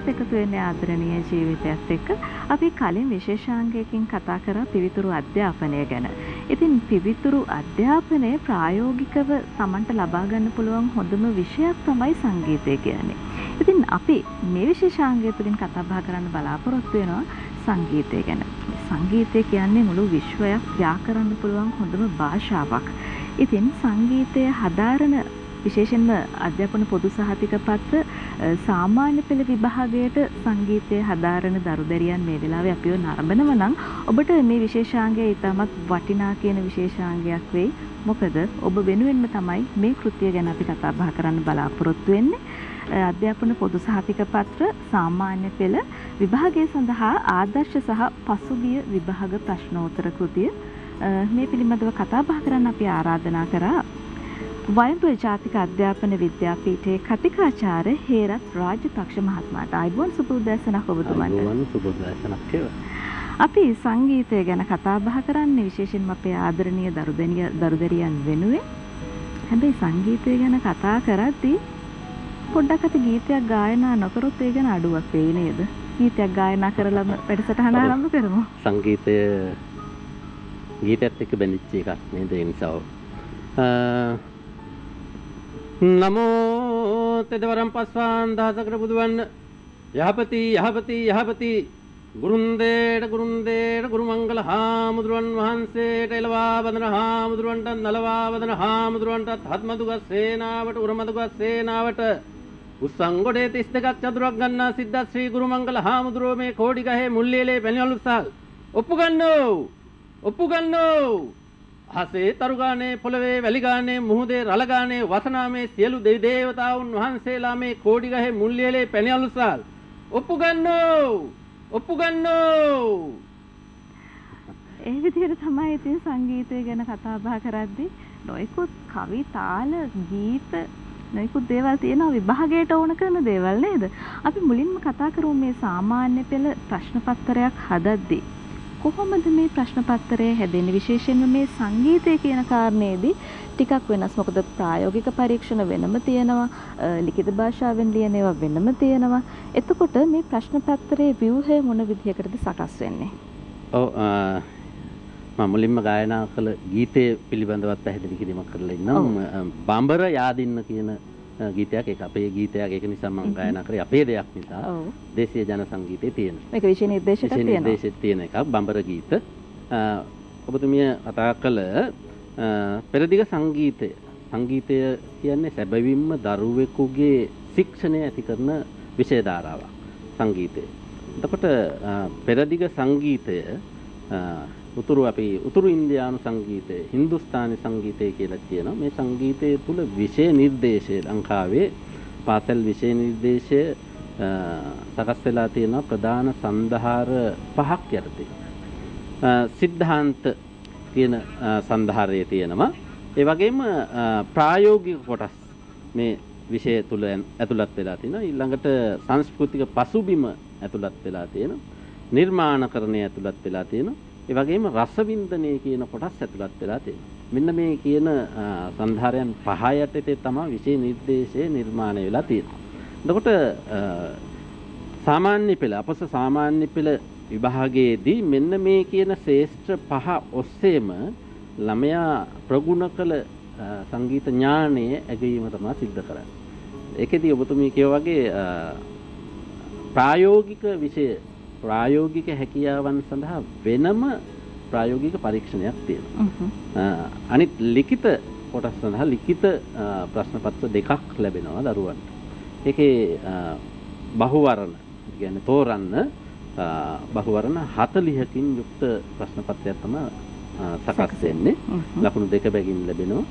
අපත් එකතු වෙන්නේ ආදරණීය ජීවිතයත් එක්ක. අපි කලින් විශේෂාංගයකින් කතා කරා පිවිතුරු අධ්‍යාපනය ගැන. ඉතින් පිවිතුරු අධ්‍යාපනය ප්‍රායෝගිකව Tamanට ලබා ගන්න පුළුවන් හොඳම විෂයක් තමයි සංගීතය කියන්නේ. ඉතින් අපි මේ විශේෂාංගය තුලින් කතා බහ කරන්න බලාපොරොත්තු වෙනවා සංගීතය ගැන. සංගීතය කියන්නේ මුළු විශ්වයක් යා කරන්න පුළුවන් හොඳම භාෂාවක්. ඉතින් සංගීතය හදාරන විශේෂයෙන්ම අධ්‍යාපන පොදු සහතික පත්‍ර සාමාන්‍ය පෙළ විභාගයට සංගීතය හදාරන දරුදැරියන් මේ වෙලාවේ අපිව නරඹනවා නම් ඔබට මේ විශේෂාංගය ඉතාමත් වටිනා කියන විශේෂාංගයක් වෙයි. මොකද ඔබ වෙනුවෙන්ම තමයි මේ කෘතිය ගැන අපි කතා බහ කරන්න බලාපොරොත්තු වෙන්නේ. අධ්‍යාපන පොදු සහතික පත්‍ර සාමාන්‍ය පෙළ විභාගය සඳහා ආදර්ශ සහ පසුගිය විභාග ප්‍රශ්නෝත්තර කෘතිය මේ පිළිබඳව කතා බහ කරන්න අපි ආරාධනා කරා වයඹ ජාතික අධ්‍යාපන විද්‍යාපීඨයේ කතිකාචාර්ය හේරත් රාජපක්ෂ මහත්මයාට. ආයුබෝවන් සුබෝදෑසනක් ඔබතුමන්ට. ආයුබෝවන් සුබෝදෑසනක් වේවා. අපි සංගීතය ගැන කතා බහ කරන්නේ විශේෂයෙන්ම අපේ ආදරණීය දරුදැරියන් වෙනුවෙන්. හැබැයි සංගීතය ගැන කතා කරද්දී පොඩ්ඩක් අපි ගීතයක් ගායනා නොකරොත් ඒ ගැන අඩුවක් වෙයි නේද? ගීතයක් ගායනා කරලම වැඩසටහන ආරම්භ කරමු. සංගීතය ගීතයත් එක්ක බැඳිච්ච එකක් නේද? ඒ නිසා නමෝ තෙදවරම් පස්වාන් දහසකට බුදුවන්න යහපති යහපති යහපති ගුරුන්දේට ගුරුමංගල හාමුදුරුවන් වහන්සේට එළවා බඳන හාමුදුරුවන්ට නලවා බඳන හාමුදුරුවන්ටත් හත්මදුගත් සේනාවට උරමදුගත් සේනාවට උස්සංගොඩේ 32ක් චතුරක් ගන්නා සිද්ධාත් ශ්‍රී ගුරුමංගල හාමුදුරුවෝ මේ කෝඩිගහේ මුල්ලියලේ පැණිවලු සල් ඔප්පු ගන්නෝ හසේ තරුගානේ පොළවේ වැලිගානේ මුහුදේ රළගානේ වසනාමේ සියලු දෙවි දේවතාවුන් වහන්සේලා මේ කෝඩිගහේ මුල්ලියලේ පැණිවලු සල් ඔප්පු ගන්නෝ ඒ විදිහට තමයි ඉතින් සංගීතය ගැන කතා බහ කරද්දී නොයෙකුත් කවි තාල ගීත නොයෙකුත් දේවල් තියෙනවා විභාගයට ඕන කරන දේවල් නේද? අපි මුලින්ම කතා කරමු මේ සාමාන්‍ය පෙළ ප්‍රශ්න පත්‍රයක් හදද්දී කොහොමද මේ ප්‍රශ්න පත්‍රය හැදෙන්නේ? විශේෂයෙන්ම මේ සංගීතය කියන කාරණේදී ටිකක් වෙනස්. මොකද ප්‍රායෝගික පරීක්ෂණ වෙනම තියෙනවා, ලිඛිත භාෂාවෙන් ලියන ඒවා වෙනම තියෙනවා. එතකොට මේ ප්‍රශ්න පත්‍රයේ ව්‍යුහය මොන විදිහකටද සකස් වෙන්නේ? ඔව් මම මුලින්ම ගායනා කළ ගීතයේ පිළිබඳවත් පැහැදිලි කිරීමක් කරලා ඉන්නම්. බඹර යාදින්න කියන ගීතයක්. ඒක අපේ ගීතයක්. ඒක නිසා මම ගායනා කරේ අපේ දෙයක් නිසා. දේශීය ජන සංගීතයේ තියෙන. මේක විෂය නිර්දේශයට තියෙන එකක් බඹර ගීත. ඔබතුමිය කතා කළ පෙරදිග සංගීතය. සංගීතය කියන්නේ සැබවින්ම දරුවෙකුගේ ශික්ෂණය ඇති කරන විෂය ධාරාවක් සංගීතය. එතකොට පෙරදිග සංගීතය උතුරු ඉන්දියානු සංගීතය, හින්දුස්ථානි සංගීතය කියලා කියනවා. මේ සංගීතය තුල විෂය නිර්දේශය ලංකාවේ පාසල් විෂය නිර්දේශය සකස් වෙලා තියෙනවා ප්‍රධාන සන්ධාර 5ක් යටතේ. සිද්ධාන්ත කියන සන්ධාරයේ තියෙනවා. ඒ වගේම ප්‍රායෝගික කොටස් මේ විෂය තුල ඇතුළත් වෙලා තිනවා. ඊළඟට සංස්කෘතික පසුබිම ඇතුළත් වෙලා තියෙනවා. නිර්මාණකරණය ඇතුළත් වෙලා තියෙනවා. ඒ වගේම රසවින්දනය කියන කොටස් ඇතුළත් වෙලා තියෙනවා. මෙන්න මේ කියන සන්ධාරයන් 5 යටතේ තමයි විෂය නිර්දේශය නිර්මාණය වෙලා තියෙන්නේ. එතකොට සාමාන්‍ය පෙළ අපොස සාමාන්‍ය පෙළ විභාගයේදී මෙන්න මේ කියන ශේෂ්ත්‍ර 5 ඔස්සේම ළමයා ප්‍රගුණ කළ සංගීත ඥානය ඇගීම තමයි සිද්ධ කරන්නේ. ඒකෙදී ඔබතුමී කියවා වගේ ප්‍රායෝගික විෂය ප්‍රායෝගික හැකියාවන් සඳහා වෙනම ප්‍රායෝගික පරීක්ෂණයක් තියෙනවා. අනිත් ලිඛිත කොටස් සඳහා ලිඛිත ප්‍රශ්න පත්‍ර දෙකක් ලැබෙනවා දරුවන්ට. ඒකේ බහුවර්ණ කියන්නේ තෝරන්න බහුවර්ණ 40කින් යුක්ත ප්‍රශ්න පත්‍රයක් තමයි සකස් වෙන්නේ. ලකුණු දෙක බැගින් ලැබෙනවා.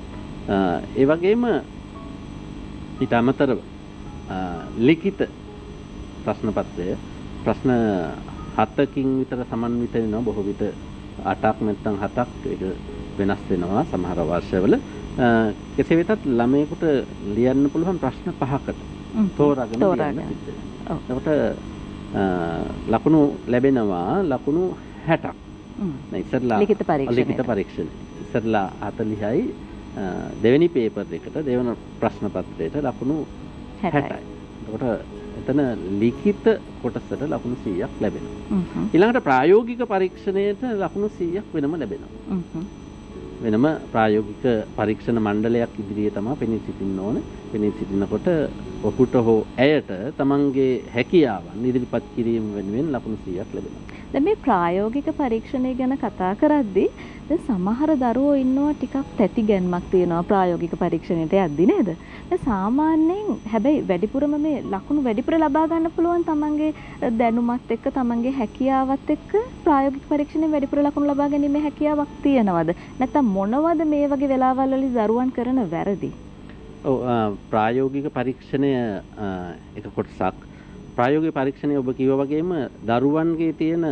ඒ වගේම ඊට අමතරව ලිඛිත ප්‍රශ්න පත්‍රය ප්‍රශ්න 7කින් විතර සමන්විත වෙනවා. බොහෝ විට 8ක් නැත්නම් 7ක් ඒක වෙනස් වෙනවා සමහර වර්ෂවල. කෙසේ වෙතත් ළමයෙකුට ලියන්න පුළුවන් ප්‍රශ්න 5කට තෝරාගෙන ලියන්න සිද්ධ වෙනවා. එතකොට ලකුණු ලැබෙනවා ලකුණු 60ක්. ඉස්සරලා ලිඛිත පරීක්ෂණ. ඉස්සරලා 40යි දෙවෙනි පේපර් එකට දෙවන ප්‍රශ්න පත්‍රයට ලකුණු 60යි. එතකොට එතන ලිඛිත කොටසට ලකුණු 100ක් ලැබෙනවා. ඊළඟට ප්‍රායෝගික පරීක්ෂණයට ලකුණු 100ක් වෙනම ලැබෙනවා. වෙනම ප්‍රායෝගික පරීක්ෂණ මණ්ඩලයක් ඉදිරියේ තමයි පෙනී සිටින්න ඕන. පෙනී සිටිනකොට ඔහුට හෝ ඇයට තමන්ගේ හැකියාවන් ඉදිරිපත් කිරීම වෙනුවෙන් ලකුණු 100ක් ලැබෙනවා. දැන් මේ ප්‍රායෝගික පරීක්ෂණය ගැන කතා කරද්දී දැන් සමහර දරුවෝ ඉන්නවා ටිකක් තැති ගැන්මක් තියෙනවා ප්‍රායෝගික පරීක්ෂණයට යද්දි නේද? දැන් සාමාන්‍යයෙන් හැබැයි වැඩිපුරම මේ ලකුණු වැඩිපුර ලබා ගන්න පුළුවන් තමන්ගේ දැනුමත් එක්ක තමන්ගේ හැකියාවත් එක්ක ප්‍රායෝගික පරීක්ෂණයෙන් වැඩිපුර ලකුණු ලබා ගැනීමේ හැකියාවක් තියනවද? නැත්නම් මොනවද මේ වගේ වෙලාවල් වලදී දරුවන් කරන වැරදි? ඔව් ප්‍රායෝගික පරීක්ෂණය එක කොටසක්. ප්‍රායෝගික පරීක්ෂණය ඔබ කිව්වා වගේම දරුවන්ගේ තියෙන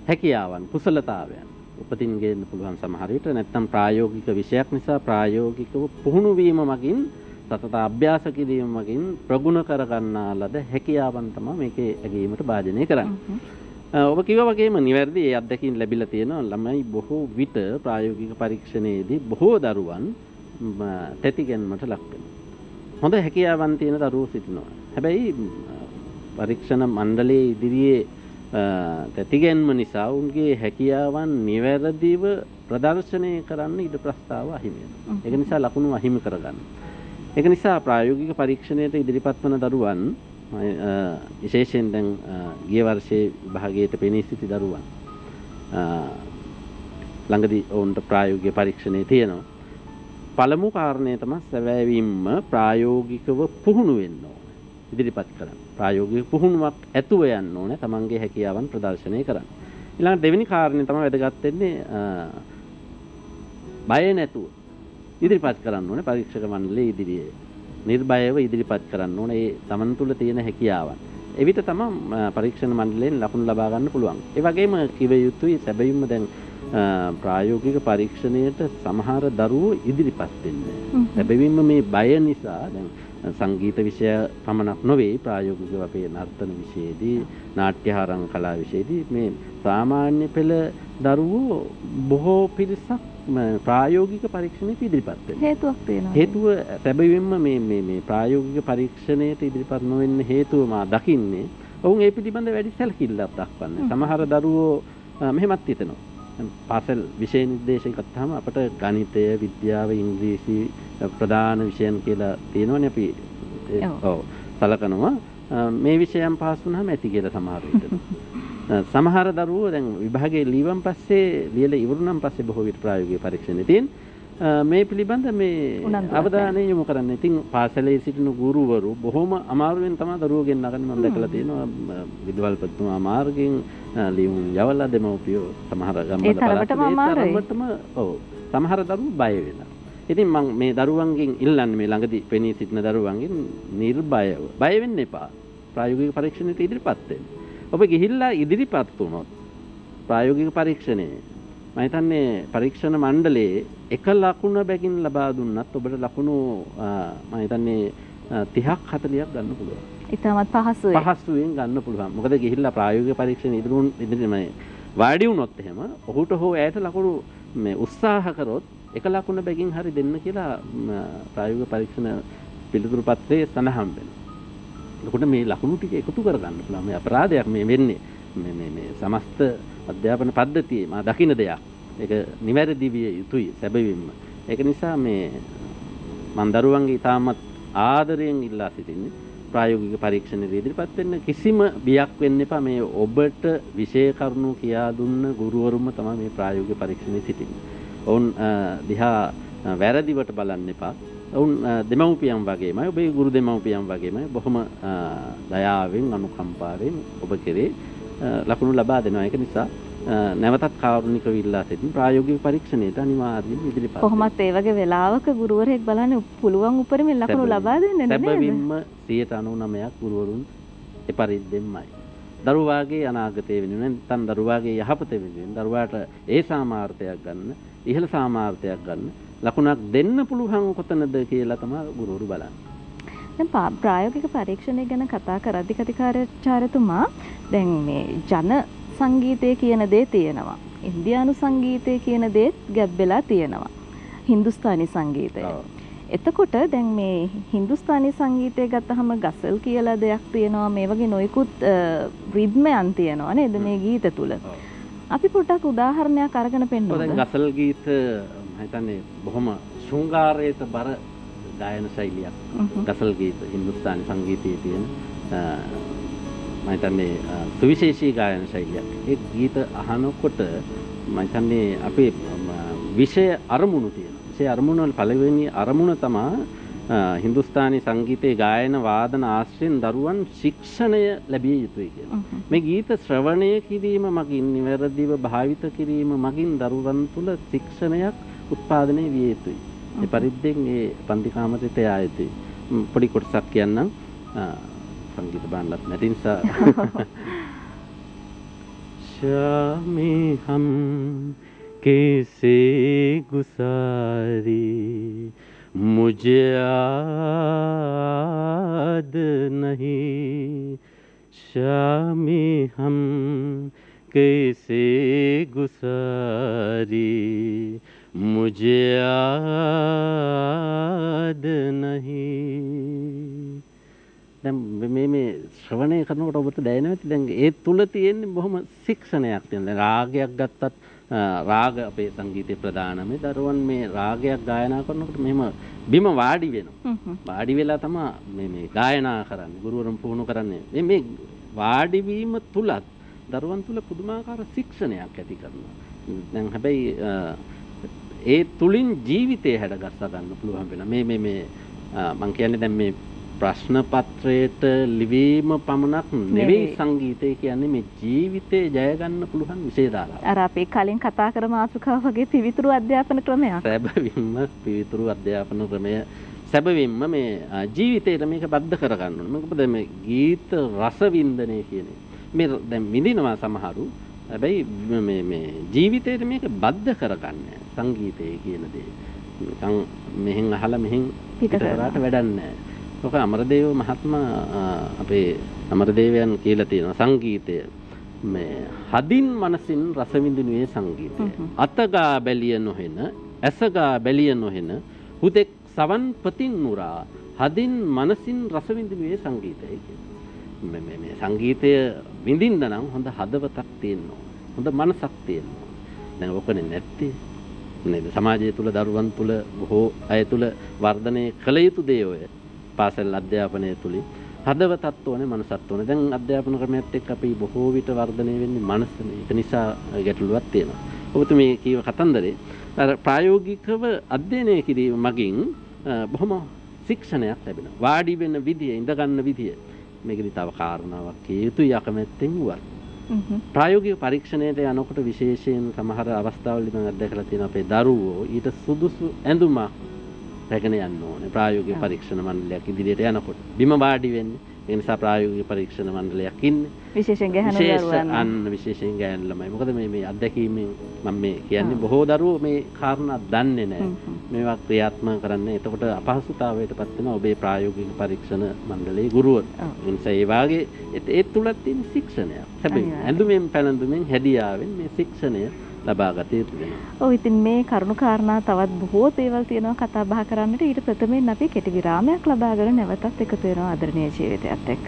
හැකියාවන් කුසලතාවයන් උපතින් ගේන්න පුළුවන් සමහර විට නැත්නම් ප්‍රායෝගික විෂයක් නිසා ප්‍රායෝගිකව පුහුණු වීම මගින් සතත අභ්‍යාස කිරීම මගින් ප්‍රගුණ කර ගන්නා ලද හැකියාවන් තමයි මේකේ ඇගීමට භාජනය කරන්නේ. ඔබ කිව්වා වගේම නිවැරදි ඒ අත්දැකීම් ලැබිලා තියෙනවා. ළමයි බොහෝ විට ප්‍රායෝගික පරීක්ෂණයේදී බොහෝ දරුවන් තැතිගැන්මට ලක් වෙනවා. හොඳ හැකියාවන් තියෙන දරුවෝ සිටිනවා. හැබැයි පරීක්ෂණ මණ්ඩලයේ ඉදිරියේ තැතිගැන්ම නිසා උන්ගේ හැකියාවන් නිවැරදිව ප්‍රදර්ශනය කරන්න ඉඩ ප්‍රස්තාව අහිමි වෙනවා. ඒක නිසා ලකුණු අහිමි කරගන්න. ඒක නිසා ප්‍රායෝගික පරීක්ෂණයට ඉදිරිපත් වන දරුවන් විශේෂයෙන් දැන් ගිය වර්ෂයේ විභාගයට පෙනී සිටි දරුවන් ළඟදී ඔවුන්ට ප්‍රායෝගික පරීක්ෂණේ තියෙනවා. පළමු කාරණය තමයි සැබෑවින්ම ප්‍රායෝගිකව පුහුණු වෙන්න ඕනේ. ඉදිරිපත් කරන්න. ප්‍රායෝගික පුහුණුවක් ඇතුව යන්න ඕනේ තමන්ගේ හැකියාවන් ප්‍රදර්ශනය කරන්න. ඊළඟ දෙවෙනි කාරණේ තමයි වැදගත් වෙන්නේ බය නැතුව ඉදිරිපත් කරන්න ඕනේ පරීක්ෂක මණ්ඩලයේ ඉදිරියේ. නිර්භයව ඉදිරිපත් කරන්න ඕනේ ඒ තමන් තුළ තියෙන හැකියාවන්. එවිට තමයි පරීක්ෂණ මණ්ඩලයෙන් ලකුණු ලබා ගන්න පුළුවන්. ඒ වගේම කිව යුතුයි සැබවින්ම දැන් ප්‍රායෝගික පරීක්ෂණයට සමහර දරුවෝ ඉදිරිපත් වෙන්නේ. සැබවින්ම මේ බය නිසා දැන් සංගීත විෂය පමණක් නොවේ ප්‍රායෝගිකව අපේ නර්තන විෂයේදී නාට්‍ය හරං කලා විෂයේදී මේ සාමාන්‍ය පෙළ දරුවෝ බොහෝ පිරිසක් ප්‍රායෝගික පරීක්ෂණයට ඉදිරිපත් වෙනවා. හේතුවක් තියෙනවා. හේතුව සැබවින්ම මේ ප්‍රායෝගික පරීක්ෂණයට ඉදිරිපත් නොවෙන්න හේතුව මා දකින්නේ ඔවුන් ඒ පිළිබඳ වැඩි සැලකිල්ලක් දක්වන්නේ. සමහර දරුවෝ මෙහෙමත් හිතනවා. පාසල් විෂය නිර්දේශය ගත්තාම අපට ගණිතය, විද්‍යාව, ඉංග්‍රීසි ප්‍රධාන විෂයන් කියලා තියෙනවනේ අපි ඔව් සලකනවා. මේ විෂයන් පාස් වුණාම ඇති කියලා සමහර විට. සමහර දරුවෝ දැන් විභාගයේ ලියවන් පස්සේ ලියලා ඉවරුනන් පස්සේ බොහෝ විට ප්‍රායෝගික පරීක්ෂණේ තියෙන මේ පිළිබඳ මේ අවධානය යොමු කරන්න. ඉතින් පාසලේ සිටින ගුරුවරු බොහොම අමාරුවෙන් තමයි දරුවෝ ගෙන්නගන්නේ. මම දැකලා තියෙනවා විදුහල්පතිතුමා මාර්ගයෙන් ලියුම් යවලා දෙමව්පියෝ සමහර ගම්වල තරමටම ඔව් සමහර දරුවෝ බය වෙනවා. ඉතින් මම මේ දරුවන්ගෙන් ඉල්ලන්නේ මේ ළඟදී පෙනී සිටින දරුවන්ගෙන් නිර්භයව බය වෙන්න එපා. ප්‍රායෝගික පරීක්ෂණයට ඉදිරිපත් වෙන්න. ඔබ ගිහිල්ලා ඉදිරිපත් වුණොත් ප්‍රායෝගික පරීක්ෂණේ මම හිතන්නේ පරීක්ෂණ මණ්ඩලයේ එක ලකුණ බැගින් ලබා දුන්නත් ඔබට ලකුණු මම හිතන්නේ 30ක් 40ක් ගන්න පුළුවන්. ඉතාමත් පහසුවෙන් ගන්න පුළුවන්. මොකද ගිහිල්ලා ප්‍රායෝගික පරීක්ෂණ ඉදිරිම වාඩි වුණොත් එහෙම ඔහුට හෝ ඇයට ලකුණු මේ උත්සාහ කරොත් එක ලකුණ බැගින් හරි දෙන්න කියලා ප්‍රායෝගික පරීක්ෂණ පිළිතුරු පත්‍රයේ සඳහන් වෙනවා. එතකොට මේ ලකුණු ටික එකතු කරගන්න පුළුවන්. මේ අපරාධයක් මේ වෙන්නේ මේ සමස්ත අධ්‍යාපන පද්ධතියේ මා දකින්න දෙයක්. ඒක නිවැරදි විය යුතුයි සැබවින්ම. ඒක නිසා මේ මන් දරුවන්ගේ ඉතාමත් ආදරයෙන් ඉල්ලා සිටින්නේ ප්‍රායෝගික පරීක්ෂණෙදී ඉදිරිපත් වෙන්න කිසිම බියක් වෙන්න එපා. මේ ඔබට විෂය කරුණු කියා දුන්න ගුරුවරුම තමයි මේ ප්‍රායෝගික පරීක්ෂණේ සිටින්නේ. ඔවුන් දිහා වැරදිවට බලන්න එපා. ඔවුන් දෙමව්පියන් වගේමයි ඔබේ ගුරු දෙමව්පියන් වගේමයි බොහොම දයාවෙන් අනුකම්පාවෙන් ඔබ කෙරේ ලකුණු ලබා දෙනවා. ඒක නිසා නැවතත් කාරුණිකව ඉල්ලා සිටින ප්‍රායෝගික පරීක්ෂණයට අනිවාර්යයෙන් ඉදිරිපත් වෙන්න. කොහොමත් ඒ වගේ වෙලාවක ගුරුවරයෙක් බලන්නේ පුළුවන් උපරිමයෙන් ලකුණු ලබා දෙන්නේ නේද? සැබවින්ම 99%ක් ගුරුවරුන් එපරිද්දෙන්මයි. දරුවාගේ අනාගතය වෙනුවෙන් නැත්නම් දරුවාගේ යහපත වෙනුවෙන් දරුවාට ඒ සාමාර්ථයක් ගන්න, ඉහළ සාමාර්ථයක් ගන්න ලකුණක් දෙන්න පුළුවන් කොතනද කියලා තමයි ගුරුවරු බලන්නේ. දැන් ප්‍රායෝගික පරීක්ෂණය ගැන කතා කරද්දී කතිකාචාර්යතුමා දැන් මේ ජන සංගීතය කියන දේ තියෙනවා. ඉන්දියානු සංගීතය කියන දේත් ගැබ් වෙලා තියෙනවා. හින්දුස්තානි සංගීතය. එතකොට දැන් මේ හින්දුස්ථානි සංගීතය ගත්තහම ගසල් කියලා දෙයක් තියෙනවා මේ වගේ නොයෙකුත් රිද්මයන් තියෙනවා නේද මේ ගීත තුල. අපි පොඩ්ඩක් උදාහරණයක් අරගෙන පෙන්නමු. දැන් ගසල් ගීත මම හිතන්නේ බොහොම ශෘංගාරයට බර ගායන ශෛලියක්. ගසල් ගීත හින්දුස්ථානි සංගීතයේ තියෙන මම හිතන්නේ සුවිශේෂී ගායන ශෛලියක්. ඒ ගීත අහනකොට මම හිතන්නේ අපේ විෂය අරමුණු තියෙනවා. විෂය අරමුණ වල පළවෙනි අරමුණ තමයි හින්දුස්ථානි සංගීතයේ ගායන වාදන ආශ්‍රයෙන් දරුවන් ශික්ෂණය ලැබිය යුතුයි කියලා. මේ ගීත ශ්‍රවණය කිරීම මගින් නිවැරදිව භාවිත කිරීම මගින් දරුවන් තුළ ශික්ෂණයක් උත්පාදනය විය යුතුයි. ඒ පරිද්දෙන් මේ පන්ති කාමරයට යා යුතුයි. පොඩි කොටසක් කියන්නම්. संगीत बांधलत नहीं सा शामी हम कैसे गुसारी मुझे याद नहीं शामी हम कैसे गुसारी मुझे याद नहीं මේ ශ්‍රවණය කරනකොට ඔබට දැනෙනවා ඇති දැන් ඒ තුල තියෙන්නේ බොහොම ශික්ෂණයක් තියෙනවා. දැන් රාගයක් ගත්තත් රාග අපේ සංගීතයේ ප්‍රධානම දරුවන් මේ රාගයක් ගායනා කරනකොට මෙහෙම බිම වාඩි වෙනවා. වාඩි වෙලා තමයි මේ ගායනා කරන්නේ. ගුරුවරුන් පුහුණු කරන්නේ. මේ වාඩි වීම තුලත් දරුවන් තුල පුදුමාකාර ශික්ෂණයක් ඇති කරනවා. දැන් හැබැයි ඒ තුලින් ජීවිතය හැඩගස්සා ගන්න පුළුවන් වෙනවා. මේ මම කියන්නේ දැන් මේ ප්‍රශ්න පත්‍රයට ලිවීම පමණක් නෙවෙයි සංගීතය කියන්නේ මේ ජීවිතේ ජය ගන්න පුළුවන් විෂය ධාරාවක්. අර අපි කලින් කතා කර මාතෘකාව වගේ පිවිතුරු අධ්‍යාපන ක්‍රමයක්. සැබවින්ම පිවිතුරු අධ්‍යාපන ක්‍රමය සැබවින්ම මේ ජීවිතේට මේක බද්ධ කරගන්න ඕනේ. මොකද මේ ගීත රස වින්දනය කියන්නේ මේ දැන් විඳිනවා සමහරු. හැබැයි මේ ජීවිතේට මේක බද්ධ කරගන්න සංගීතය කියන දේ. නිකන් මෙහෙන් අහලා මෙහෙන් පිට කරාට වැඩක් නැහැ. ඔක අමරදේව මහත්මයා අපේ අමරදේවයන් කියලා තියෙනවා සංගීතය මේ හදින් මනසින් රස විඳිනුවේ සංගීතය. අතගා බැලිය නොහෙන, ඇසගා බැලිය නොහෙන හුදෙක් සවන් පතින් නුරා හදින් මනසින් රස විඳිනුවේ සංගීතය කියන්නේ. මේ සංගීතය විඳින්න නම් හොඳ හදවතක් තියෙන්න ඕන. හොඳ මනසක් තියෙන්න ඕන. දැන් ඔකනේ නැත්තේ. නේද? සමාජය තුල දරුවන් තුල බොහෝ අය තුල වර්ධනය කළ යුතු දේ ඔය. පාසල් අධ්‍යාපනය තුලින් හදවතත් ඕනේ මනසත් ඕනේ. දැන් අධ්‍යාපන ක්‍රමයත් එක්ක අපි බොහෝ විට වර්ධනය වෙන්නේ මනසනේ. ඒක නිසා ගැටලුවක් තියෙනවා. ඔබතුමී කීව කතන්දරේ අර ප්‍රායෝගිකව අධ්‍යයනය කිරීම මගින් බොහොම ශික්ෂණයක් ලැබෙනවා. වාඩි වෙන විදිය, ඉඳ ගන්න විදිය මේකෙදි තව කාරණාවක් කිය යුතුයි අකමැත්තෙන් වුවත්. ප්‍රායෝගික පරීක්ෂණයට යනකොට විශේෂයෙන් සමහර අවස්ථාවලදී මම අත්දැකලා තියෙනවා අපේ දරුවෝ ඊට සුදුසු ඇඳුමක් රැගෙන යන්න ඕනේ ප්‍රායෝගික පරීක්ෂණ මණ්ඩලයක් ඉදිරියට යනකොට. බිම වාඩි වෙන්නේ. ඒ නිසා ප්‍රායෝගික පරීක්ෂණ මණ්ඩලයක් ඉන්නේ. විශේෂයෙන් ගැහණු දරුවන්. විශේෂයෙන් ගැහණු ළමයි. මොකද මේ අත්දැකීමෙන් මම මේ කියන්නේ බොහෝ දරුවෝ මේ කාරණා දන්නේ නැහැ. මේවා ක්‍රියාත්මක කරන්නේ. එතකොට අපහසුතාවයටපත් වෙනවා ඔබේ ප්‍රායෝගික පරීක්ෂණ මණ්ඩලයේ ගුරුවරු. ඒ නිසා ඒ වාගේ ඒ තුලත් තියෙන ශික්ෂණයක්. හැබැයි ඇඳුමෙන් පැළඳුමෙන් හැදියාවෙන් මේ ශික්ෂණය ලබා ගත යුතු වෙනවා. ඔව් ඉතින් මේ කරුණු කාරණා තවත් බොහෝ දේවල් තියෙනවා කතා බහ කරන්නට. ඊට ප්‍රථමයෙන් අපි කෙටි විරාමයක් ලබාගෙන නැවතත් එකතු වෙනවා ආදරණීය ජීවිතයත් එක්ක.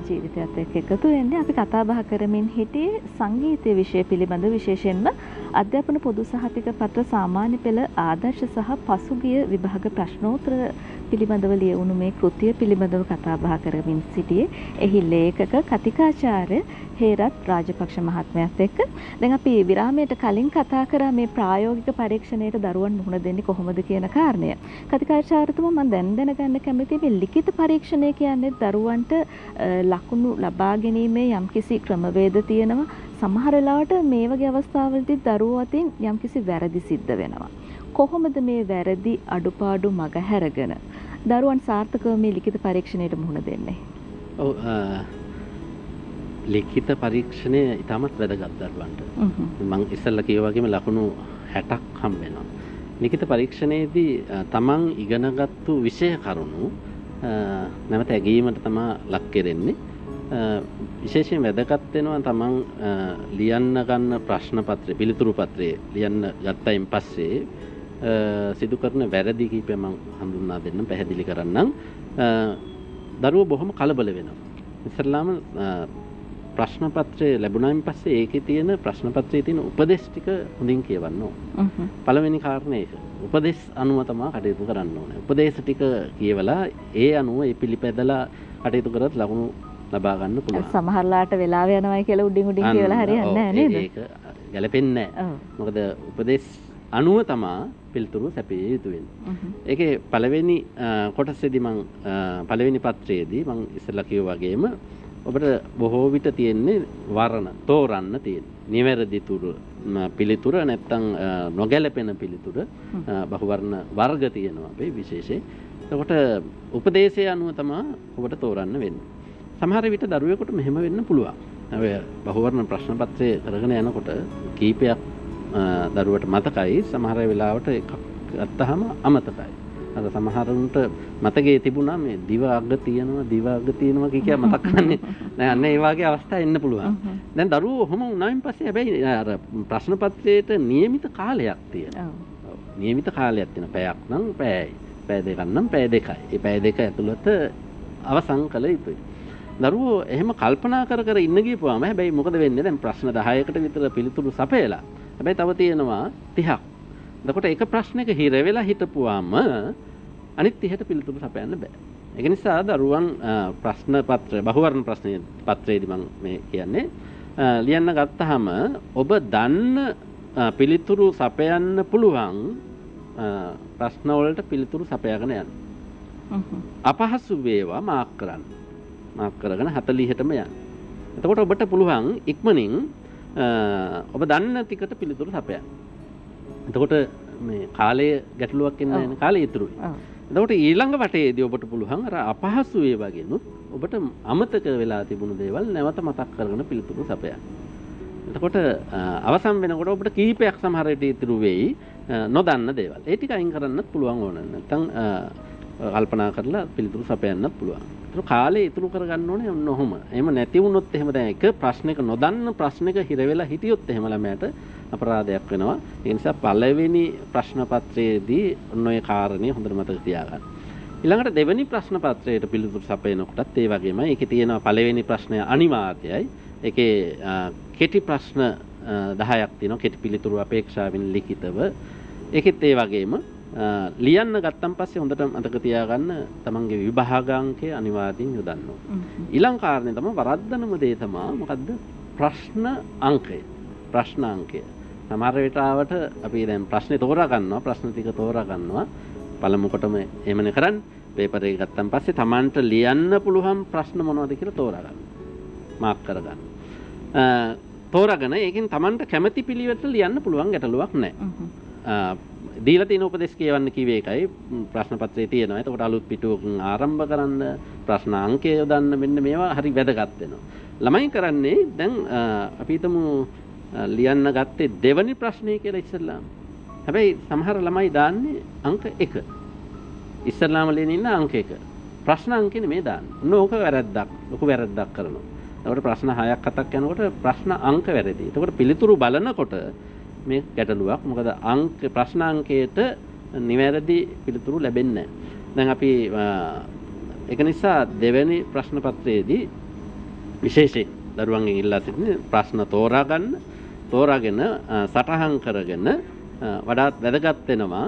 ජීවිතයත් එක්ක එකතු වෙන්නේ අපි කතා බහ කරමින් හිටියේ සංගීතය විෂය පිළිබඳ විශේෂයෙන්ම අධ්‍යාපන පොදු සහතික පත්‍ර සාමාන්‍ය පෙළ ආදර්ශ සහ පසුගිය විභාග ප්‍රශ්නෝත්තර පිළිබඳව ලියවුණු මේ කෘතිය පිළිබඳව කතා බහ කරමින් සිටියේ එහි ලේඛක කතිකාචාර්ය හේරත් රාජපක්ෂ මහත්මයාත් එක්ක. දැන් අපි විරාමයට කලින් කතා කරා මේ ප්‍රායෝගික පරීක්ෂණයට දරුවන් මුහුණ දෙන්නේ කොහොමද කියන කාරණය. කතිකාචාර්යතුමා මම දැනගන්න කැමතියි මේ ලිඛිත පරීක්ෂණය කියන්නේ දරුවන්ට ලකුණු ලබා ගැනීමේ යම්කිසි ක්‍රමවේද තියෙනවා. සමහර වෙලාවට මේ වගේ අවස්ථාවලදී දරුවෝ අතින් යම්කිසි වැරදි සිද්ධ වෙනවා. කොහොමද මේ වැරදි අඩුපාඩු මග හැරගෙන දරුවන් සාර්ථකව මේ ලිඛිත පරීක්ෂණයට මුහුණ දෙන්නේ? ඔව් ලිඛිත පරීක්ෂණය ඉතාමත් වැදගත් දරුවන්ට. මම ඉස්සෙල්ලා කිව්වා වගේම ලකුණු 60ක් හම්බ වෙනවා. ලිඛිත පරීක්ෂණයේදී තමන් ඉගෙනගත්තු විෂය කරුණු නැවත ඇගීමට තමයි ලක් කෙරෙන්නේ. විශේෂයෙන් වැදගත් වෙනවා තමන් ලියන්න ගන්න ප්‍රශ්න පත්‍රය පිළිතුරු පත්‍රයේ ලියන්න ගත්තයින් පස්සේ සිදු කරන වැරදි කීපය මම හඳුන්වා දෙන්නම් පැහැදිලි කරන්නම්. දරුවෝ බොහොම කලබල වෙනවා. ඉස්සෙල්ලාම ප්‍රශ්න පත්‍රය ලැබුණායින් පස්සේ ඒකේ තියෙන ප්‍රශ්න පත්‍රයේ තියෙන උපදේශ ටික හොඳින් කියවන්න ඕන. පළවෙනි කාරණේ ඒක. උපදේශ අනුව තමයි කටයුතු කරන්න ඕනේ. උපදේශ ටික කියවලා ඒ අනුව ඒ පිළිපැදලා කටයුතු කරත් ලකුණු ලබා ගන්න පුළුවන්. සමහරලාට වෙලාව යනවායි කියලා උඩින් කියලා හරියන්නේ නැහැ නේද? ඒක ගැලපෙන්නේ නැහැ. මොකද උපදේශ අනුව තමයි පිළිතුරු සැපිය යුතු වෙන්නේ. ඒකේ පළවෙනි කොටසේදී මම පළවෙනි පත්‍රයේදී මම ඉස්සෙල්ලා කිව්වා වගේම ඔබට බොහෝ විට තියෙන්නේ වර්ණ තෝරන්න තියෙන්නේ. නිවැරදි පිළිතුර නැත්නම් නොගැලපෙන පිළිතුර බහුවර්ණ වර්ග තියෙනවා අපේ විශේෂයෙන්. එතකොට උපදේශය අනුව තමයි ඔබට තෝරන්න වෙන්නේ. සමහර විට දරුවෙකුට මෙහෙම වෙන්න පුළුවන්. ඔය බහුවර්ණ ප්‍රශ්න පත්‍රය කරගෙන යනකොට කීපයක් දරුවට මතකයි, සමහර වෙලාවට එකක් ගත්තාම අමතකයි. අර සමහරුන්ට මතකයේ තිබුණා මේ දිව අග තියෙනවා කිය මතක් කරන්නේ නෑ. අන්න ඒ වගේ අවස්ථා එන්න පුළුවන්. දැන් දරුවෝ ඔහොම වුණායින් පස්සේ හැබැයි අර ප්‍රශ්න පත්‍රයේට නියමිත කාලයක් තියෙනවා. නියමිත කාලයක් තියෙනවා. පැයක් නම් පැයයි. පැය දෙකක් නම් පැය දෙකයි. ඒ පැය දෙක ඇතුළත අවසන් කළ යුතුයි. දරුවෝ එහෙම කල්පනා කර ඉන්න ගියපුවාම හැබැයි මොකද වෙන්නේ? දැන් ප්‍රශ්න 10කට විතර පිළිතුරු සපයලා. හැබැයි තව තියෙනවා 30ක්. එතකොට එක ප්‍රශ්නයක හිර වෙලා හිටපුවාම අනිත් 30ට පිළිතුරු සපයන්න බෑ. ඒක නිසා දරුවන් ප්‍රශ්න පත්‍ර බහුවර්ණ ප්‍රශ්න පත්‍රයේදී මම මේ කියන්නේ ලියන්න ගත්තාම ඔබ දන්න පිළිතුරු සපයන්න පුළුවන් ප්‍රශ්න වලට පිළිතුරු සපයාගෙන යන්න. අපහසු වේවා මාක් කරන්න. මාක් කරගෙන 40ටම යන්න. එතකොට ඔබට පුළුවන් ඉක්මනින් ඔබ දන්න ටිකට පිළිතුරු සපයන්න. එතකොට මේ කාලය ගැටලුවක් එන්නේ නැහැ. කාලය ඉතුරුයි. එතකොට ඊළඟ වටේදී ඔබට පුළුවන් අර අපහසු ඒ වගේනුත් ඔබට අමතක වෙලා තිබුණු දේවල් නැවත මතක් කරගෙන පිළිතුරු සපයන්න. එතකොට අවසන් වෙනකොට ඔබට කීපයක් සමහර විට ඉතුරු වෙයි නොදන්න දේවල්. ඒ ටික අයින් කරන්නත් පුළුවන් ඕන. නැත්නම් කල්පනා කරලා පිළිතුරු සපයන්නත් පුළුවන්. ඒක කාලේ ඉතුරු කරගන්න ඕනේ ඔන්න ඔහොම. එහෙම නැති වුණොත් එහෙම දැන් එක ප්‍රශ්නයක නොදන්න ප්‍රශ්නයක හිර වෙලා හිටියොත් එහෙම ළමයට අපරාධයක් වෙනවා. ඒ නිසා පළවෙනි ප්‍රශ්න පත්‍රයේදී ඔන්න ඔය කාරණේ හොඳට මතක තියාගන්න. ඊළඟට දෙවෙනි ප්‍රශ්න පත්‍රයට පිළිතුරු සපයනකොටත් ඒ වගේමයි. ඒකේ තියෙනවා පළවෙනි ප්‍රශ්නය අනිවාර්යයි. ඒකේ කෙටි ප්‍රශ්න 10ක් තියෙනවා. කෙටි පිළිතුරු අපේක්ෂාවෙන් ලිඛිතව. ඒකෙත් ඒ වගේම ලියන්න ගත්තන් පස්සේ හොඳට මතක තියාගන්න තමන්ගේ විභාගාංකය අනිවාර්යෙන් යොදන්න ඕනේ. ඊළඟ කාරණේ තමයි වරද්දනම දේ තමයි මොකද්ද? ප්‍රශ්න අංකය. ප්‍රශ්න අංකය. සමහර වෙලාවට අපි දැන් ප්‍රශ්නේ තෝරා ගන්නවා, ප්‍රශ්න ටික තෝරා ගන්නවා. පළමු කොටම එහෙමනේ කරන්නේ. පේපර් එක ගත්තන් පස්සේ තමන්ට ලියන්න පුළුවන් ප්‍රශ්න මොනවද කියලා තෝරා ගන්න. මාක් කරගන්න. තෝරාගෙන ඒකෙන් තමන්ට කැමති පිළිවෙලට ලියන්න පුළුවන්, ගැටලුවක් නැහැ. දීලා තියෙන උපදේශ කියවන්න කිව්වේ එකයි ප්‍රශ්න පත්‍රයේ තියෙනවා. එතකොට අලුත් පිටුවකින් ආරම්භ කරන්න ප්‍රශ්න අංකය යොදන්න මෙන්න මේවා හරි වැදගත් වෙනවා. ළමයි කරන්නේ දැන් අපි හිතමු ලියන්න ගත්තේ දෙවනි ප්‍රශ්නේ කියලා ඉස්සෙල්ලාම. හැබැයි සමහර ළමයි දාන්නේ අංක 1. ඉස්සෙල්ලාම ලියන ඉන්න අංක 1. ප්‍රශ්න අංකේ නෙමෙයි දාන්නේ. ඕක වැරද්දක්. ලොකු වැරද්දක් කරනවා. එතකොට ප්‍රශ්න 6ක් 7ක් යනකොට ප්‍රශ්න අංක වැරදි. එතකොට පිළිතුරු බලනකොට මේ ගැටලුවක්. මොකද ප්‍රශ්න අංකයට නිවැරදි පිළිතුරු ලැබෙන්නේ නැහැ. දැන් අපි ඒක නිසා දෙවෙනි ප්‍රශ්න පත්‍රයේදී විශේෂයෙන් දරුවන්ගෙන් ඉල්ලා සිටින්නේ ප්‍රශ්න තෝරාගෙන සටහන් කරගෙන වඩාත් වැදගත් වෙනවා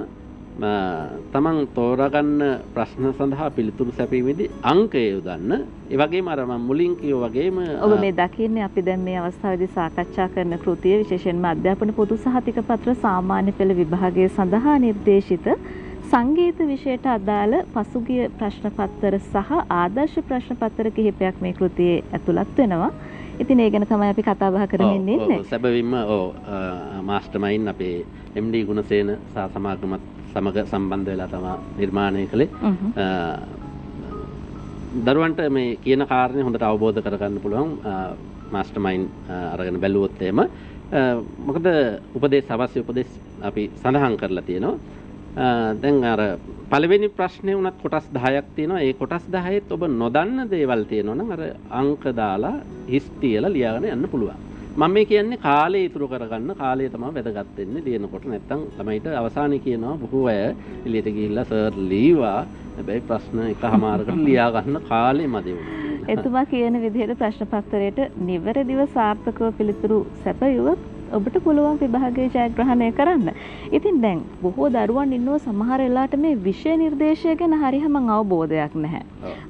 තමන් තෝරාගන්න ප්‍රශ්න සඳහා පිළිතුරු සැපීමේදී අංකය යොදන්න. ඒ වගේම අර මම මුලින් කිව්වා වගේම ඔබ මේ දකින්නේ අපි දැන් මේ අවස්ථාවේදී සාකච්ඡා කරන කෘතිය විශේෂයෙන්ම අධ්‍යාපන පොදු සහතික පත්‍ර සාමාන්‍ය පෙළ විභාගය සඳහා නිර්දේශිත සංගීත විෂයට අදාළ පසුගිය ප්‍රශ්න පත්‍ර සහ ආදර්ශ ප්‍රශ්න පත්‍ර කිහිපයක් මේ කෘතියේ ඇතුළත් වෙනවා. ඉතින් ඒ ගැන තමයි අපි කතා බහ කරමින් ඉන්නේ. සැබවින්ම මාස්ටර් මයින් අපේ MD ගුණසේන සහ සමාගමත් සමග සම්බන්ධ වෙලා තමයි නිර්මාණය කළේ. දරුවන්ට මේ කියන කාරණේ හොඳට අවබෝධ කරගන්න පුළුවන්. මාස්ටර්මයින්ඩ් අරගෙන බැලුවොත් එහෙම මොකද උපදේශ අවශ්‍ය උපදේශ අපි සඳහන් කරලා තියෙනවා. දැන් අර පළවෙනි ප්‍රශ්නේ උනත් කොටස් 10ක් තියෙනවා. ඒ කොටස් 10ෙත් ඔබ නොදන්න දේවල් තියෙනවා නම් අර අංක දාලා හිස් තියලා ලියාගෙන යන්න පුළුවන්. මම මේ කියන්නේ කාලය ඉතුරු කරගන්න කාලය තමයි වැදගත් වෙන්නේ ලියනකොට. නැත්තම් ළමයිට අවසානයේ කියනවා බොහෝ අය එළියට ගිහිල්ලා සර් ලීවා. හැබැයි ප්‍රශ්න එකමාරකට ලියා ගන්න කාලෙ මදි වුණා. එතුමා කියන විදිහට ප්‍රශ්න පත්‍රයට නිවැරදිව සාර්ථකව පිළිතුරු සැපයුවොත් ඔබට පුළුවන් විභාගයේ ජයග්‍රහණය කරන්න. ඉතින් දැන් බොහෝ දරුවන් ඉන්නවා සමහර වෙලාවට මේ විෂය නිර්දේශය ගැන හරියම අවබෝධයක් නැහැ.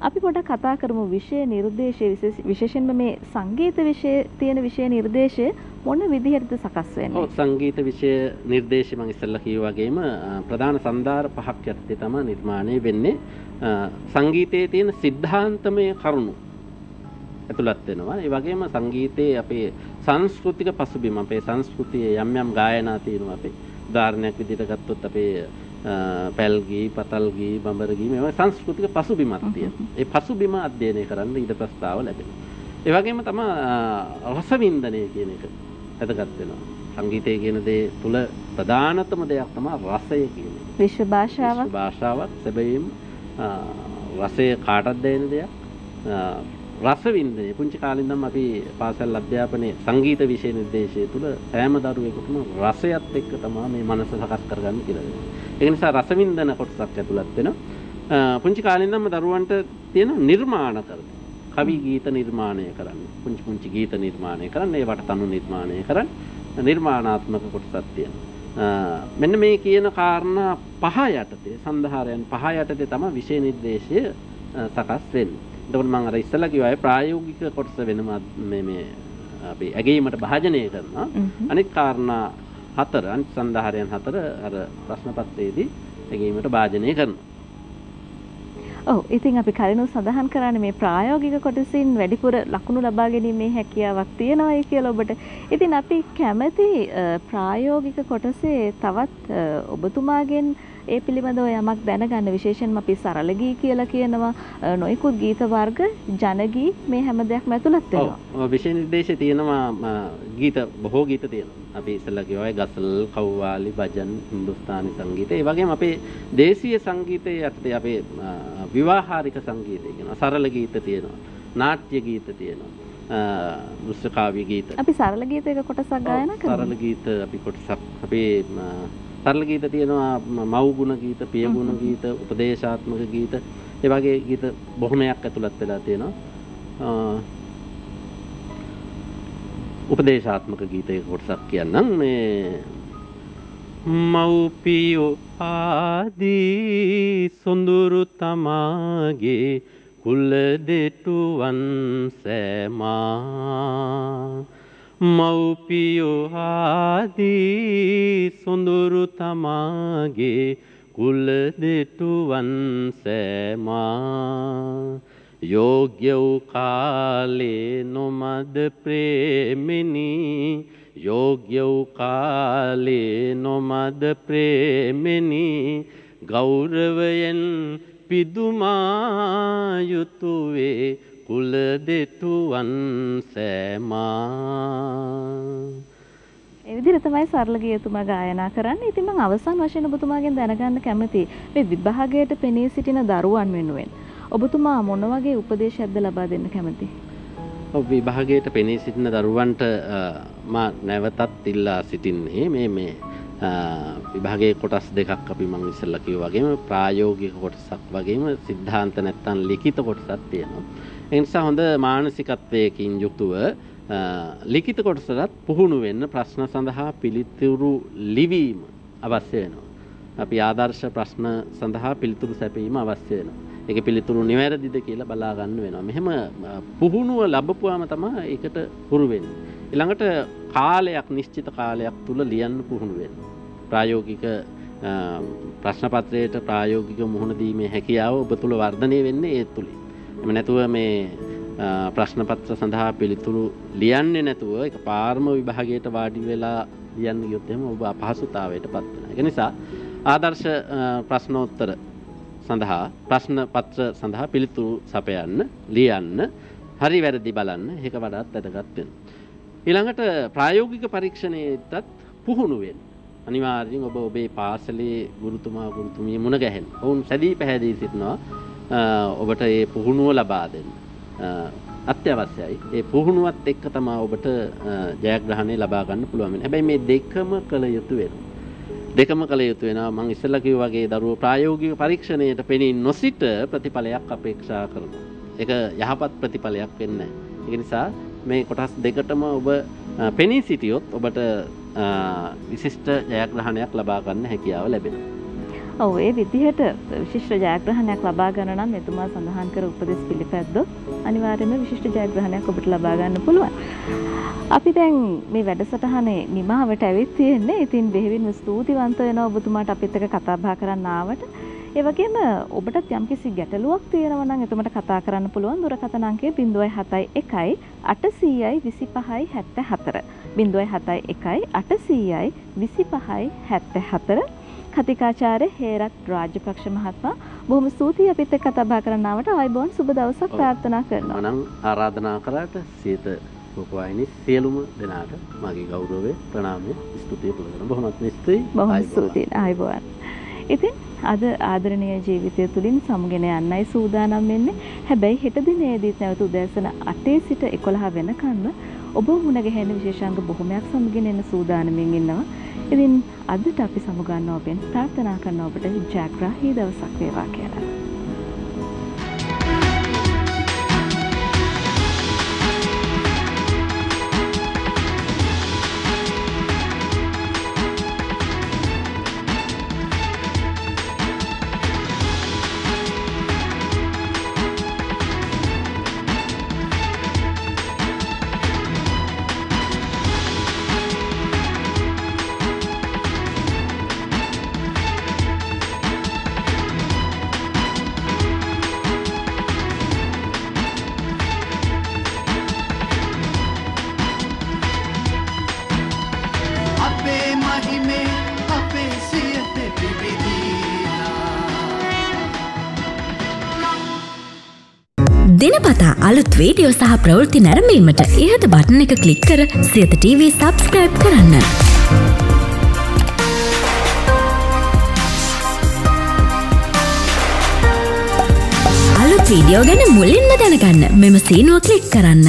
අපි පොඩ්ඩක් කතා කරමු විෂය නිර්දේශය විශේෂයෙන්ම මේ සංගීත විෂයේ තියෙන විෂය නිර්දේශය මොන විදිහටද සකස් වෙන්නේ? ඔව් සංගීත විෂය නිර්දේශය මම ඉස්සෙල්ලා කිව්වා වගේම ප්‍රධාන සන්දාර පහක් යටතේ තමයි නිර්මාණය වෙන්නේ. සංගීතයේ තියෙන සිද්ධාන්තමය කරුණු ඇතුළත් වෙනවා. ඒ වගේම සංගීතයේ අපේ සංස්කෘතික පසුබිම අපේ සංස්කෘතියේ යම් යම් ගායනා තියෙනවා. අපේ උදාහරණයක් විදිහට ගත්තොත් අපේ පැල්ගී, පතල්ගී, බඹරගී මේවා සංස්කෘතික පසුබිමක් තියෙනවා. ඒ පසුබිම අධ්‍යයනය කරන්න ඊට ප්‍රස්තාව ලැබෙනවා. ඒ වගේම තමයි රසවින්දනය කියන එක වැදගත් වෙනවා. සංගීතය කියන දේ තුල ප්‍රධානතම දෙයක් තමයි රසය කියන්නේ. විශ්ව භාෂාවක්. විශ්ව භාෂාවක් සැබවින්ම රසය කාටද දෙන දෙයක්. රසවින්දනය පුංචි කාලේ ඉඳන් අපි පාසල් අධ්‍යාපනයේ සංගීත විෂය නිර්දේශය තුල සෑම දරුවෙකුටම රසයත් එක්ක තමයි මේ මනස සකස් කරගන්න කියලා දෙන්නේ. ඒ නිසා රසවින්දන කොටසක් ඇතුළත් වෙනවා. පුංචි කාලේ ඉඳන්ම දරුවන්ට තියෙන නිර්මාණ කරන කවි ගීත නිර්මාණය කරන්න. පුංචි ගීත නිර්මාණය කරන්න, ඒවට තනු නිර්මාණය කරන්න නිර්මාණාත්මක කොටසක් තියෙනවා. මෙන්න මේ කියන කාරණා පහ යටතේ සන්ධාරයන් පහ යටතේ තමයි විෂය නිර්දේශය සකස් වෙන්නේ. එතකොට මම අර ඉස්සෙල්ලා කිව්වා ප්‍රායෝගික කොටස වෙනම මේ අපි ඇගීමට භාජනය කරනවා. අනිත් කාරණා හතර අනිත් සන්ධාරයන් හතර අර ප්‍රශ්න පත්‍රයේදී ඇගීමට භාජනය කරනවා. ඔව් ඉතින් අපි කලිනුත් සඳහන් කරන්නේ මේ ප්‍රායෝගික කොටසින් වැඩිපුර ලකුණු ලබා ගැනීමේ හැකියාවක් තියෙනවායි කියලා ඔබට. ඉතින් අපි කැමති ප්‍රායෝගික කොටසේ තවත් ඔබතුමාගෙන් ඒ පිළිබඳව යමක් දැනගන්න. විශේෂයෙන්ම අපි සරල ගී කියලා කියනවා, නොයෙකුත් ගීත වර්ග, ජනගී මේ හැම දෙයක්ම ඇතුළත් වෙනවා. ඔව් විෂය නිර්දේශයේ තියෙනවා ගීත බොහෝ ගීත තියෙනවා. අපි ඉස්සෙල්ලා කිව්වා ගසල්, කව්වාලි, භජන්, හින්දුස්තානි සංගීත. ඒ වගේම අපේ දේශීය සංගීතයේ යටතේ අපේ විවාහාරික සංගීතය කියනවා. සරල ගීත තියෙනවා. නාට්‍ය ගීත තියෙනවා. දෘශ්‍ය කාව්‍ය ගීත. අපි සරල ගීතයක කොටසක් ගායනා කරමු. සරල ගීත අපි කොටසක් අපේ සරල ගීත තියෙනවා මව්ගුණ ගීත, පියගුණ ගීත, උපදේශාත්මක ගීත. ඒ වගේ ගීත බොහොමයක් ඇතුළත් වෙලා තියෙනවා. උපදේශාත්මක ගීතයක කොටසක් කියන්නම් මේ මව්පියෝ ආදී සොඳුරු තමාගේ කුල දෙටුවන් සෑමා මව්පියෝ ආදී සොඳුරු තමාගේ කුල දෙටුවන් සෑමා යෝග්‍ය වූ කාලේ නොමද ප්‍රේමිනී යෝග්‍ය වූ කාලේ නොමද ප්‍රේමිනී ගෞරවයෙන් පිදුමා යුතුවේ කුල දෙටුවන් සෑමා. ඒ විදිහට තමයි සරල ගීතුමා ගායනා කරන්නේ. ඉතින් මම අවසාන වශයෙන් ඔබතුමාගෙන් දැනගන්න කැමතියි මේ විභාගයට පෙනී සිටින දරුවන් වෙනුවෙන් ඔබතුමා මොන වගේ උපදේශයක්ද ලබා දෙන්න කැමතියි? ඔව් විභාගයට පෙනී සිටින දරුවන්ට මා නැවතත් ඉල්ලා සිටින්නේ මේ විභාගයේ කොටස් දෙකක් අපි මම ඉස්සෙල්ලා කිව්වා වගේම ප්‍රායෝගික කොටසක් වගේම සිද්ධාන්ත නැත්තම් ලිඛිත කොටසක් තියෙනවා. ඒ නිසා හොඳ මානසිකත්වයකින් යුතුව ලිඛිත කොටසට පුහුණු වෙන්න ප්‍රශ්න සඳහා පිළිතුරු ලිවීම අවශ්‍ය වෙනවා. අපි ආදර්ශ ප්‍රශ්න සඳහා පිළිතුරු සැපයීම අවශ්‍ය වෙනවා. ඒකේ පිළිතුරු නිවැරදිද කියලා බලා ගන්න වෙනවා. මෙහෙම පුහුණුව ලැබපුවාම තමයි ඒකට හුරු වෙන්නේ. ඊළඟට කාලයක් නිශ්චිත කාලයක් තුල ලියන්න පුහුණු වෙන්න. ප්‍රායෝගික ප්‍රශ්න පත්‍රයට ප්‍රායෝගික මුහුණ දීමේ හැකියාව ඔබ තුල වර්ධනය වෙන්නේ ඒ තුලින්. එමෙ නැතුව මේ ප්‍රශ්න පත්‍ර සඳහා පිළිතුරු ලියන්නේ නැතුව එකපාරම විභාගයට වාඩි වෙලා ලියන්න ගියොත් එහෙම ඔබ අපහසුතාවයටපත් වෙනවා. ඒ නිසා ආදර්ශ ප්‍රශ්නෝත්තර සඳහා ප්‍රශ්න පත්‍ර සඳහා පිළිතුරු සපයන්න ලියන්න හරි වැරදි බලන්න. ඒක වඩාත් වැදගත් වෙනවා. ඊළඟට ප්‍රායෝගික පරීක්ෂණයටත් පුහුණු වෙන්න. අනිවාර්යෙන් ඔබ ඔබේ පාසලේ ගුරුතුමා ගුරුතුමිය මුණ ගැහෙන්න. ඔවුන් සැදී පැහැදී සිටිනවා ඔබට මේ පුහුණුව ලබා දෙන්න. අත්‍යවශ්‍යයි. ඒ පුහුණුවත් එක්ක තමයි ඔබට ජයග්‍රහණය ලබා ගන්න පුළුවන් වෙන්නේ. හැබැයි මේ දෙකම කළ යුතු වෙනවා. දෙකම කළ යුතු වෙනවා. මම ඉස්සෙල්ලා කිව්වා වගේ දරුවෝ ප්‍රායෝගික පරීක්ෂණයට පෙනී නොසිට ප්‍රතිඵලයක් අපේක්ෂා කරනවා. ඒක යහපත් ප්‍රතිඵලයක් වෙන්නේ නැහැ. ඒක නිසා මේ කොටස් දෙකටම ඔබ පෙනී සිටියොත් ඔබට විශිෂ්ට ජයග්‍රහණයක් ලබා ගන්න හැකියාව ලැබෙනවා. ඔව් ඒ විදිහට විශිෂ්ට ජයග්‍රහණයක් ලබා ගන්න නම් මෙතුමා සඳහන් කර උපදෙස් පිළිපැද්දොත් අනිවාර්යයෙන්ම විශිෂ්ට ජයග්‍රහණයක් ඔබට ලබා ගන්න පුළුවන්. අපි දැන් මේ වැඩසටහනේ නිමාවට ඇවිත් තියෙන්නේ. ඉතින් බෙහෙවින්ම ස්තුතිවන්ත වෙනවා ඔබතුමාට අපිත් එක්ක කතා බහ කරන්න ආවට. ඒ වගේම ඔබටත් යම්කිසි ගැටලුවක් තියෙනවා නම් එතුමට කතා කරන්න පුළුවන් දුරකථන අංකය 071 800යි 25යි 74 071 800යි 25යි 74 කතිකාචාර්ය හේරත් රාජපක්ෂ මහත්මයා බොහොම ස්තුතියි අපිත් එක්ක කතා බහ කරන්න ආවට. ආයුබෝවන් සුබ දවසක් ප්‍රාර්ථනා කරනවා. මම ආරාධනා කරාට සියත රූපවාහිනී සියලුම දෙනාට මගේ ගෞරවය ප්‍රණාමය ස්තුතිය පුරවනවා. බොහොමත් ස්තුතියි. බොහොම ස්තුතියි. ආයුබෝවන්. ඉතින් අද ආදරණීය ජීවිතය තුලින් සමුගෙන යන්නයි සූදානම් වෙන්නේ. හැබැයි හෙට දිනේදීත් නැවත උදෑසන 8 සිට 11 වෙනකන්ම ඔබ මුණ ගැහෙන විශේෂාංග බොහොමයක් සමුගෙන එන්න සූදානමින් ඉන්නවා. ඉතින් අදට අපි සමුගන්නවා වෙන ප්‍රාර්ථනා කරන ඔබට ජයග්‍රාහී දවසක් වේවා කියලා. දිනපතා අලුත් වීඩියෝ සහ ප්‍රවෘත්ති නැරඹීමට ඉහත බටන් එක ක්ලික් කර සියත TV සබ්ස්ක්‍රයිබ් කරන්න. අලුත් වීඩියෝ ගැන මුලින්ම දැනගන්න මෙම සීනුව ක්ලික් කරන්න.